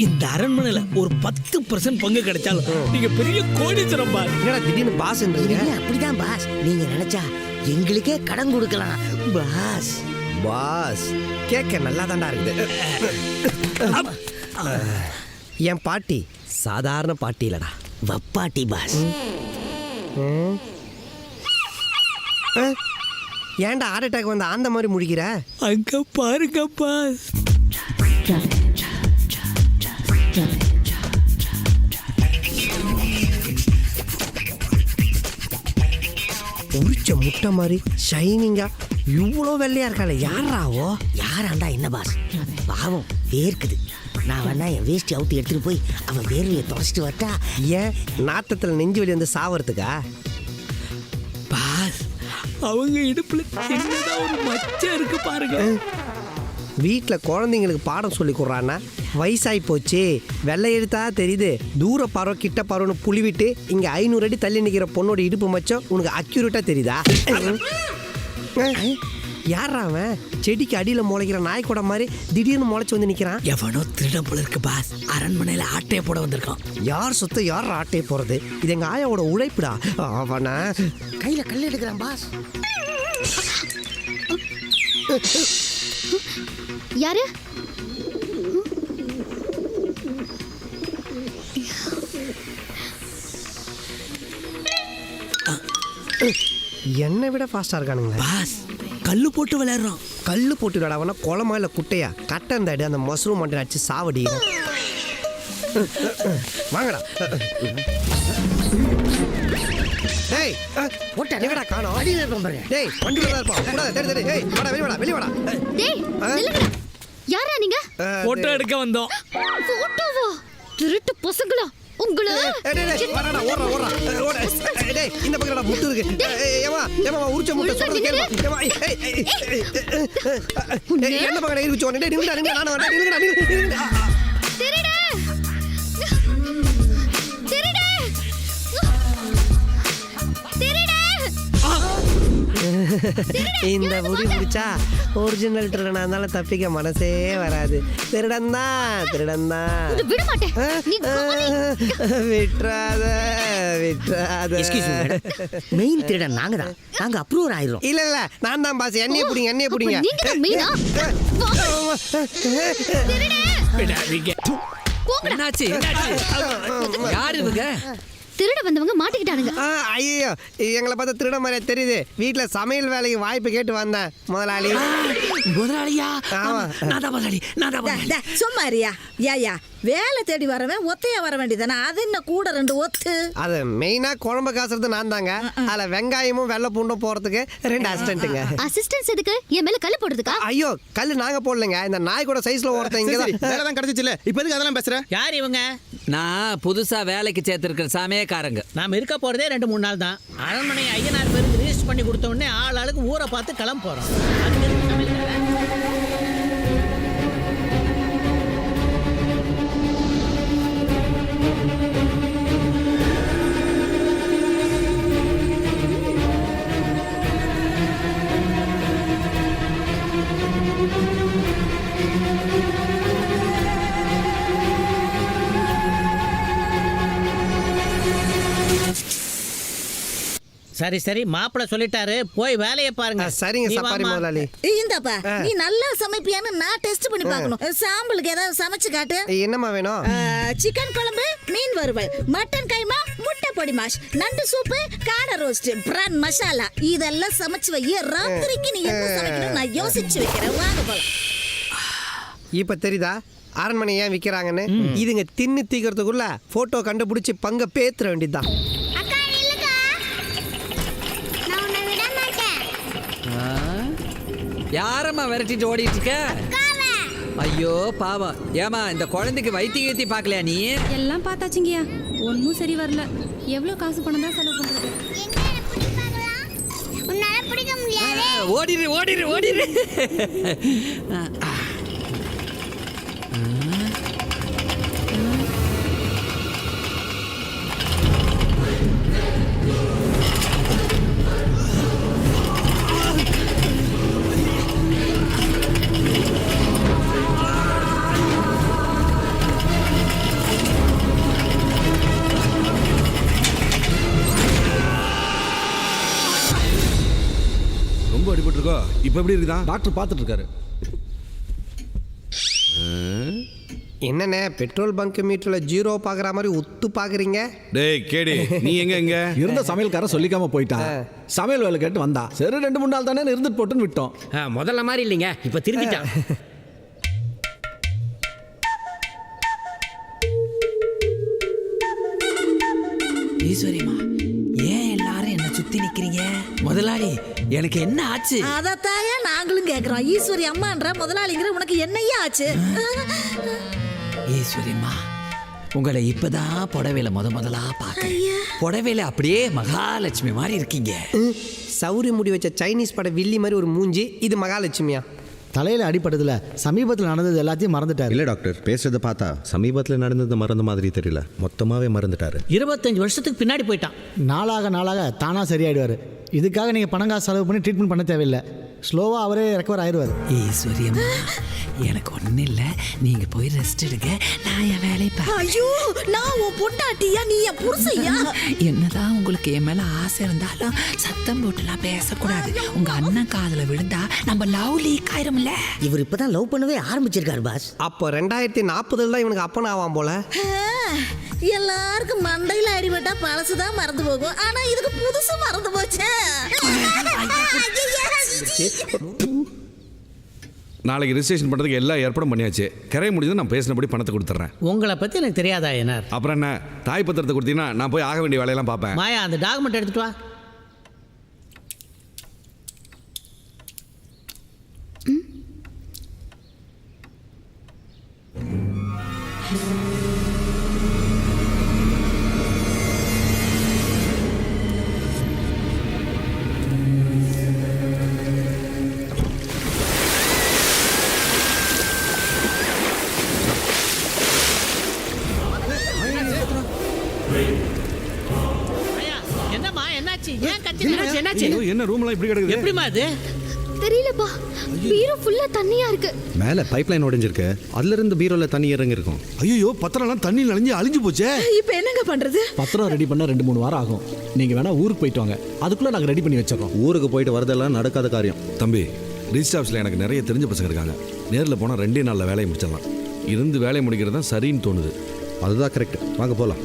இந்த அரண்மனையில ஒரு 10% பங்கு கிடைச்சாலும் நீங்க பெரிய கோடீஸ்வரம் பாஸ். என்னடா திடீர்னு பாஸ் அப்படிதான் பாஸ். நீங்க நினைச்சா எங்களுக்கே கடன் கொடுக்கலாம் பாஸ். பாஸ் கேட்க நல்லா தாண்டா இருக்குது. என் பாட்டி சாதாரண பாட்டி இல்லடா, வப்பாட்டி பாஸ். ஏன்டா ஹார்ட் அட்டாக் வந்து அந்த மாதிரி முடிக்கிற? அங்க பாருங்க பாஸ். உரிச்ச முட்டை மாதிரி ஷைனிங்கா இவ்வளோ வெள்ளையா இருக்காளே, யாராவோ? யாராண்டா என்ன பாஸ், பாவம் வேர்க்குது. நான் வேணா என் வேஷ்டி அவுத்து எடுத்துட்டு போய் அவன் வேர்வையை தொடச்சிட்டு வரட்டா? ஏன் நாத்தத்தில் நெஞ்சு வலி வந்து சாவறதுக்கா? பாஸ் அவங்க இடுப்புல சின்னதா ஒரு மச்சம் இருக்கு பாருங்க. வீட்டில் குழந்தைங்களுக்கு பாடம் சொல்லி கொடுறான்னா வயசாகி போச்சு, வெள்ளை எழுத்தா தெரியுது, தூர பறவை கிட்ட பறவைன்னு புளிவிட்டு இங்கே 500 அடி தள்ளி நிற்கிற பொண்ணோட இடுப்பு மச்சம் உனக்கு அக்யூரேட்டாக தெரியுதா? யாரா அவன் செடிக்கு அடியில் முளைக்கிற நாய்க்கூட மாதிரி திடீர்னு முளைச்சி வந்து நிற்கிறான்? எவனோ திருடம் போல இருக்கு பாஸ். அரண்மனையில ஆட்டையை போட வந்திருக்கான். யார் சொத்தை யார் ஆட்டையை போகிறது? இது எங்கள் ஆயாவோட உழைப்புடா. அவனை கையில கல் எடுக்கிறான் பாஸ். யாரு? என்னை விட ஃபாஸ்ட்டாக இருக்கானுங்க பாஸ். கல்லு போட்டு விளையாடுறோம். கல் போட்டு விளையாடவனா குளமா இல்லை குட்டையா? கட்டந்தாடி அந்த மஷ்ரூம் மண்டை அடிச்சு சாவடி. வாங்கடா. டேய் எங்கடா காணோம்? அடியில இருப்போம் பாருங்க. டேய் வண்டியில தான் இருப்போம். கூடாது. டேய் டேய் ஏய் வாடா வெளிய வாடா வெளிய வாடா. டேய் நில்லுங்கடா. யாரா நீங்க? போட்டோ எடுக்க வந்தோம். போட்டோவா? திருட்டு பசங்களா உங்கள? டேய் வாடா ஓடுறா ஓடுறா ஓடு. டேய் இந்த பக்கடா முட்டு இருக்கு. ஏமா ஏமா உரிச்ச முட்டை சொல்றது கேளுமா. ஏமா ஏய் என்ன பக்கடா இருக்கு சொன்னே. டேய் நில்லுடா நானே வரேன். நில்லுடா. திருடா திருடா திருடா. இந்த முடி பிடிச்சா ஒரிஜினல் திருடனா இருந்தாலும் தப்பிக்க மனசே வராது. திருடன் தான் திருடன் தான். விட மாட்டேன். நீ விட்றாத விட்றாத. மெயின் திருடன் நாங்க தான். நாங்க அப்ரூவர் ஆயிரோம். இல்ல இல்ல நான் தான் பாஸ். என்னைய புடிங்க என்னைய புடிங்க. நீங்க தான் மெயினா? விடாதீங்க. என்னாச்சு என்னாச்சு? யார் இவங்க? திருட வந்தவங்க மாட்டிக்கிட்டானுங்க. ஐயோ எங்களை பார்த்தா திருட மாதிரியா தெரியுது. வீட்டுல சமையல் வேலைக்கு வாய்ப்பு கேட்டு வந்தேன் முதலாளி. முதலாளியா? ஆமா. நான் தான் முதலாளி. நான் தான் முதலாளி. சும்மா இருயா. ஏயா வேலை தேடி வரவன் ஒத்தையா வர வேண்டியதானே? அது என்ன கூட 2 ஒத்து? அது மெயினா குழம்பு காசுறது நான் தாங்க. அதுல வெங்காயமும் வெள்ளை பூண்டும் போறதுக்கு 2 அசிஸ்டன்ட்டுங்க. அசிஸ்டன்ஸ் எதுக்கு? என் மேல கல்லு போடுறதுக்கா? ஐயோ கல்லு நாங்க போடலங்க. இந்த நாய் கூட சைஸ்ல ஒருத்தன் இங்க தான் வேலை தான் கிடைச்சிச்சுல. இப்போ எதுக்கு அதெல்லாம் பேசுற? யார் இவங்க? நான் புதுசா வேலைக்கு சேர்த்திருக்கிற சமயக்காரங்க. நாம இருக்க போறதே 2-3 நாள் தான். அரண்மனை ஐயனார் பேருக்கு ரிஜிஸ்டர் பண்ணி கொடுத்த உடனே ஆளுக்கு ஊரை பார்த்து கிளம்ப போறோம். சரி சரி மாப்பிள்ள சொல்லிட்டாரு, போய் வேலையை பாருங்க. சரிங்க சப்பாரி முதலாளி. இந்தாப்பா நீ நல்லா சமைப்பியான்னு நான் டெஸ்ட் பண்ணி பார்க்கணும். சாம்பிளுக்கு ஏதாவது சமைச்சு காட்டு. என்னம்மா வேணும்? சிக்கன் குழம்பு, மீன் வறுவல், மட்டன் கைமா, முட்டை பொடி மாஷ், நண்டு சூப்பு, காடை ரோஸ்ட், பிரான் மசாலா இதெல்லாம் சமைச்சு வை. ராத்திரிக்கு நீ என்ன சமைக்கணும் நான் யோசிச்சு வைக்கிறேன். வாங்க போலாம். இப்ப தெரியுதா அரண்மனை ஏன் விற்கிறாங்கன்னு? இதுங்க தின்னு தீக்கிறதுக்குள்ள போட்டோ கண்டுபிடிச்சி பங்க பேத்துற வேண்டியதுதான். யாரம்மா விரட்டிட்டு ஓடிட்டு இருக்க? ஐயோ பாவம். ஏமா இந்த குழந்தைக்கு வைத்திய பார்க்கலையா நீ? எல்லாம் பார்த்தாச்சுங்கய்யா, ஒன்றும் சரி வரல. எவ்வளோ காசு பணம் தான் செலவு பண்றது? ஓடிடு ஓடிடு ஓடிடு. இப்போ எப்படி இருக்குதான்? டாக்டர் பார்த்துட்டு இருக்காரு. என்னண்ணே பெட்ரோல் பங்க் மீட்டரில் ஜீரோ பார்க்குற மாதிரி ஒத்து பார்க்குறீங்க? டேய் கேடி, நீ எங்க இருந்த சமையல்காரன் சொல்லிக்காம போயிட்டான். சமையல் வேலை கேட்டு வந்தா. சரி 2-3 நாள் தானே இருந்துட்டு போட்டுன்னு விட்டோம். முதல்ல மாதிரி இல்லைங்க, இப்ப திரும்பிட்டான். ஈஸ்வரியம்மா, ஏன் எல்லாரும் என்ன சுத்தி நிக்கிறீங்க? முதலாளி, எனக்கு என்ன ஆச்சு? அதத்தாயா நாங்களும் கேக்குறோம். ஈஸ்வரி அம்மான்ற முதலாளிங்கிற உனக்கு என்னையா ஆச்சு? ஈஸ்வரியம்மா, உங்களை இப்பதான் புடவையில முதலா பார்க்கறேன். புடவையில அப்படியே மகாலட்சுமி மாதிரி இருக்கீங்க. சௌரி முடி வச்ச சைனீஸ் பட வில்லி மாதிரி ஒரு மூஞ்சி. இது மகாலட்சுமியா? தலையில் அடிபட்டதுல சமீபத்தில் நடந்தது எல்லாத்தையும் மறந்துட்டார். இல்லை டாக்டர், பேசுறதை பார்த்தா சமீபத்தில் நடந்தது மறந்த மாதிரி தெரியல. மொத்தமாகவே மறந்துட்டாரு. 25 வருஷத்துக்கு பின்னாடி போயிட்டான். நாளாக தானாக சரியாயிடுவார். இதுக்காக நீங்கள் பணம் காசு செலவு பண்ணி ட்ரீட்மெண்ட் பண்ண தேவையில்லை. ஸ்லோவாக அவரே ரெக்கவர் ஆயிடுவார். ஈஸ்வரியம்மா, எனக்கு ஒன்றும் இல்லை, நீங்க போய் ரெஸ்ட் எடுங்க, நான் என் வேலையை பார்க்கிறேன். ஐயோ, நான் உன் பொண்டாட்டியா, நீ என் புருஷையா? என்னதான் உங்களுக்கு என் மேல ஆசை இருந்தாலும் சத்தம் போட்டுலாம் பேசக்கூடாது. உங்க அண்ணன் காதுல விழுந்தா நம்ம லவ் லீக் ஆயிரும்ல. இவர் இப்பதான் லவ் பண்ணவே ஆரம்பிச்சிருக்காரு பாஸ். அப்போ 2040 தான் இவனுக்கு அப்பன் ஆவான் போல. எல்லாருக்கும் மண்டையில அடிபட்டா பழசுதான் மறந்து போகும். ஆனா இதுக்கு புதுசு மறந்து போச்சு. நாளைக்கு ரிஜிஸ்ட்ரேஷன் பண்ணுறதுக்கு எல்லா ஏற்பாடும் பண்ணியாச்சு. கிரைய முடிஞ்சது நான் பேசினபடி பணத்தை கொடுத்துட்றேன். உங்களை பத்தி எனக்கு தெரியாதா என்ன? அப்புறம் என்ன, தாய் பத்திரத்தை கொடுத்தீங்கன்னா நான் போய் ஆக வேண்டிய வேலையெல்லாம் பார்ப்பேன். மாயா, அந்த டாக்குமெண்ட் எடுத்துட்டு வா. என்னம்மா, என்னாச்சு? ஏன் கத்திட்டு? என்னாச்சு? ஐயோ, என்ன ரூம்லாம் இப்படி கிடக்குது? எப்படிமா அது? தெரியலப்பா, பீரோ ஃபுல்லா தண்ணியா இருக்கு. மேலே பைப்லைன் உடைஞ்சிருக்கு. அதுல இருந்து பீரோவில் தண்ணி இறங்கி இருக்கும். ஐயோ, பத்திரம்லாம் தண்ணி நனைஞ்சு அழிஞ்சு போச்சே. இப்ப என்னங்க பண்றது? பத்திரம் ரெடி பண்ண 2-3 வாரம் ஆகும். நீங்கள் வேணா ஊருக்கு போயிட்டு வாங்க, அதுக்குள்ளே நாங்கள் ரெடி பண்ணி வச்சிடறோம். ஊருக்கு போயிட்டு வரதெல்லாம் நடக்காத காரியம். தம்பி, ரிஜிஸ்டர் ஆஃபீஸில் எனக்கு நிறைய தெரிஞ்ச பசங்க இருக்காங்க. நேரில் போனால் 2 நாளில் வேலையை முடிச்சிடலாம். இருந்து வேலையை முடிக்கிறது தான் சரின்னு தோணுது. அதுதான் கரெக்ட். வாங்க போகலாம்.